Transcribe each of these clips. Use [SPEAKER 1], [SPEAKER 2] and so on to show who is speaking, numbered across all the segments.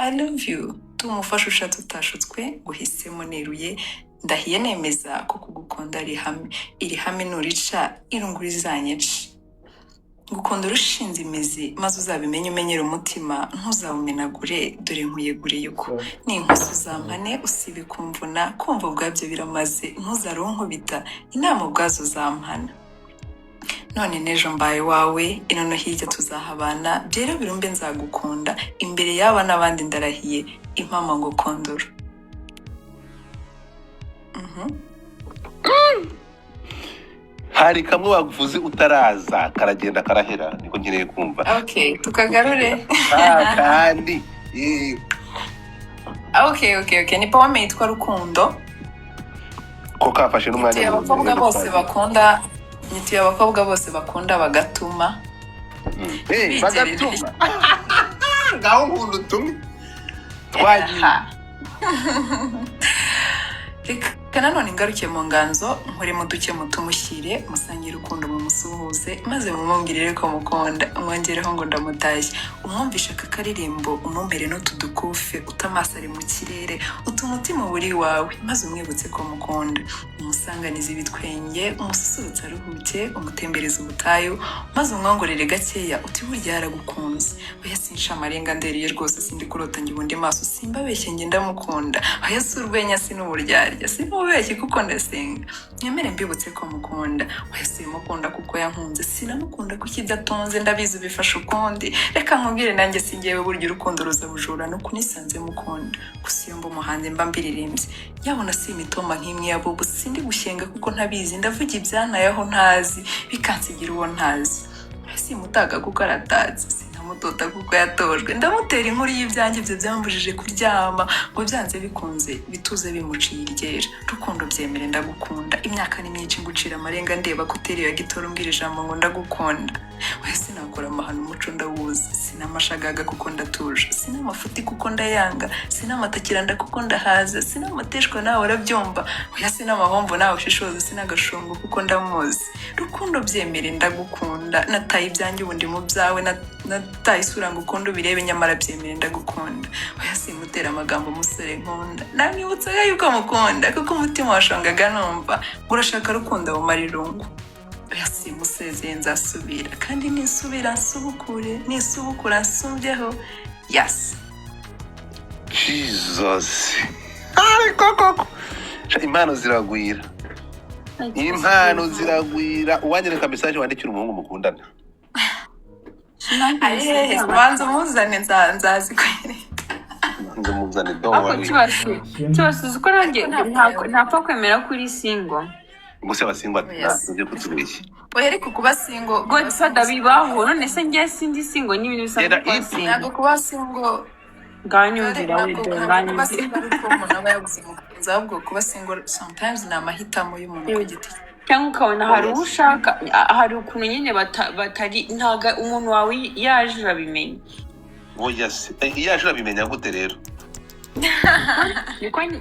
[SPEAKER 1] I love you. Tumufasha ushatse utashutswe guhisemo neruye ndahiye nemeza ko kugukunda iri hame nurica irungura izanyica. Gukunda urushinze imizi maze uzabimenye umenyera umutima ntuzawumenagure dore nkuyegure yuko n'inkosi uzampane usibe kumvuna kumva ubwabyo biramaze ntuzarunkubita inama ubwazo zampana. None nejo mbaye wawe inono hirya tuzahabana byera birumbe nzagukunda imbere y'aba n'abandi ndarahiye impama ngo kondora.
[SPEAKER 2] Hari kamwe wavuze utaraza karagenda karahera niko nkeneye kumva.
[SPEAKER 1] Okay, tukagarure.
[SPEAKER 2] Kandi
[SPEAKER 1] Okay. Ni poeme yitwa Rukundo.
[SPEAKER 2] Ko kafashe n'umwanya
[SPEAKER 1] Nyituye abakobwa bose bakunda bagatuma.
[SPEAKER 2] Bagatuma. Ngaho nkunda utumwe. Twagiye.
[SPEAKER 1] Reka nanone ngarukiye mu nganzo nkore mu duke mutumushyire musangire urukundo mu musuhuze maze mumumbwirire ko mukunda umwongereho ngo ndamutashye umwumvisha aka karirimbo umumbere n'utudukufe utamasa ari mu kirere utumutima buri wawe maze umwibutse ko mukunda umusanganiza ibitwenge umususurutsa aruhuke umutembereza ubutayu maze umwongorere gakeya uti burya yaragukunze oya sinsha amarenga nderiye rwose sindi kurota njye ubundi maso simbabeshye njye ndamukunda oya si urwenya sinuburyarya sinubeshye kuko ndasenga nyemere mbibutse ko mukunda oya simukunda kuko yankunze sinamukunda kuko idatonze ndabizi bifasha ukundi reka nkubwire nanjye singewe burya urukundo ruzabujura no kunisanze mukunda gusa iyo mba umuhanzi mba mbiririmbye yabona si imitoma nk'imwe ya bobo sindi gushyenga kuko ntabizi ndavuga ibyanayeho ntazi bikansigira uwo ntazi simutaga kuko aratazi sinamutota kuko yatojwe ndamutera inkuru y'ibyanjye byo byambujije kuryama ngo byanze bikunze bituze bimuciye iryera rukundo byemere ndagukunda imyaka ni myinshi ngucira amarenga ndeba kuteriye gitoro mbwira ijambo ngo ndagukunda oya sinakora amahano umuco ndawuzi sinamashagaga kuko ndatuje sinamafuti kuko ndayanga sinamatakiranda kuko ndahaza sinamateshwa nawe urabyumva oya sinamahombo nawe ushishoza sinagashungu kuko ndamuzi rukundo byemere ndagukunda nataye ibyanjye ubundi mu byawe nataye isura ngo ukunda ubirebe nyamara byemere ndagukunda oya simutera amagambo umusore nkunda namwibutsaga yuko mukunda kuko umutima washongaga numva urashaka rukundo bumara irungu oya simusezeye nzasubira kandi nisubira nsubukure nisubukura nsumbyeho yes
[SPEAKER 2] Jesus koko impano ziragwira uwanyereka message wandikira umuhungu mukundana
[SPEAKER 1] banza umuzane nzazikwereka
[SPEAKER 2] ndamuzane
[SPEAKER 3] cyose uko nanjye ntapfa kwemera kuri single
[SPEAKER 2] gusa abasingwa ntabyo kutubeshya
[SPEAKER 1] oya ariko kuba single
[SPEAKER 3] Godfather bibaho none se njye sindi single n'ibintu bisa
[SPEAKER 1] ntabwo kuba single
[SPEAKER 3] nganyumvira
[SPEAKER 1] ahubwo kuba single sometimes ni amahitamo y'umuntu ku giti
[SPEAKER 3] cyangwa ukabona hari ushaka hari ukuntu nyine batari ntaga umuntu wawe yaje urabimenya
[SPEAKER 2] oya se yaje urabimenya gute rero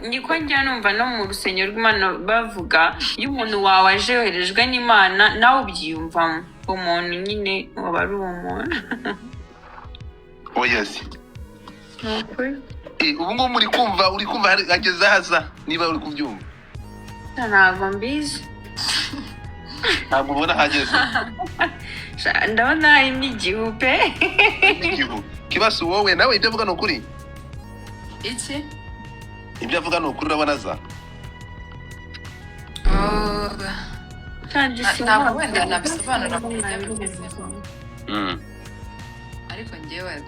[SPEAKER 3] niko njya numva no mu rusengero rw'Imana bavuga iyo umuntu wawe aje yoherejwe n'Imana nawe ubyiyumvamo umuntu nyine waba ari uwo muntu
[SPEAKER 2] oya se ubu ngubu uri kumva ageze haza niba uri kubyumva
[SPEAKER 3] ntabwo mbizi
[SPEAKER 2] ntabwo ubona hageze
[SPEAKER 3] ndabona harimo igihu pe
[SPEAKER 2] kibazo wowe nawe ibyo avuga ni ukuri
[SPEAKER 1] iki
[SPEAKER 2] ibyo avuga ni ukuri urabona za
[SPEAKER 1] ntabwo wenda nabisobanura ariko njyewe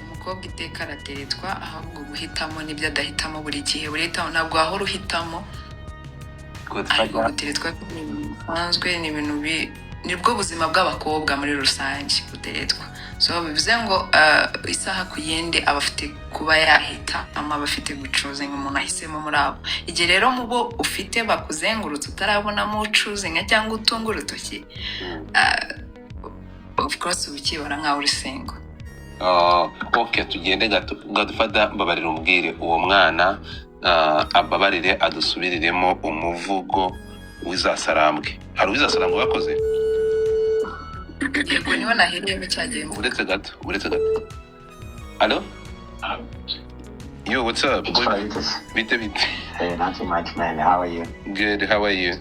[SPEAKER 1] umukobwa iteka arateretwa ahubwo guhitamo n'ibyo adahitamo buri gihe burihitamo ntabwo wahora uhitamo ariko guteretwa bisanzwe ni ibintu nibwo buzima bw'abakobwa muri rusange guteretwa so bivuze ngo isaha ku yindi aba afite kuba yahita aba afite gucuruzinga umuntu ahisemo muri abo igihe rero mu bo ufite bakuzengurutse utarabonamo ucuruzinga cyangwa utunga urutoki of course ubikibara nkaho uri single
[SPEAKER 2] okay tugende Godfather mbabarira umbwire uwo mwana ababarire adusubiriremo umuvugo w'izasarambwe hari uw'izasarambwe wakoze
[SPEAKER 1] yego niwe nahereyemo cyagiye
[SPEAKER 2] uretse gato allo Yo, what's up?
[SPEAKER 4] It's Freitas.
[SPEAKER 2] Bite bite.
[SPEAKER 4] Hey, not too much, man. How are you?
[SPEAKER 2] Good, how are you?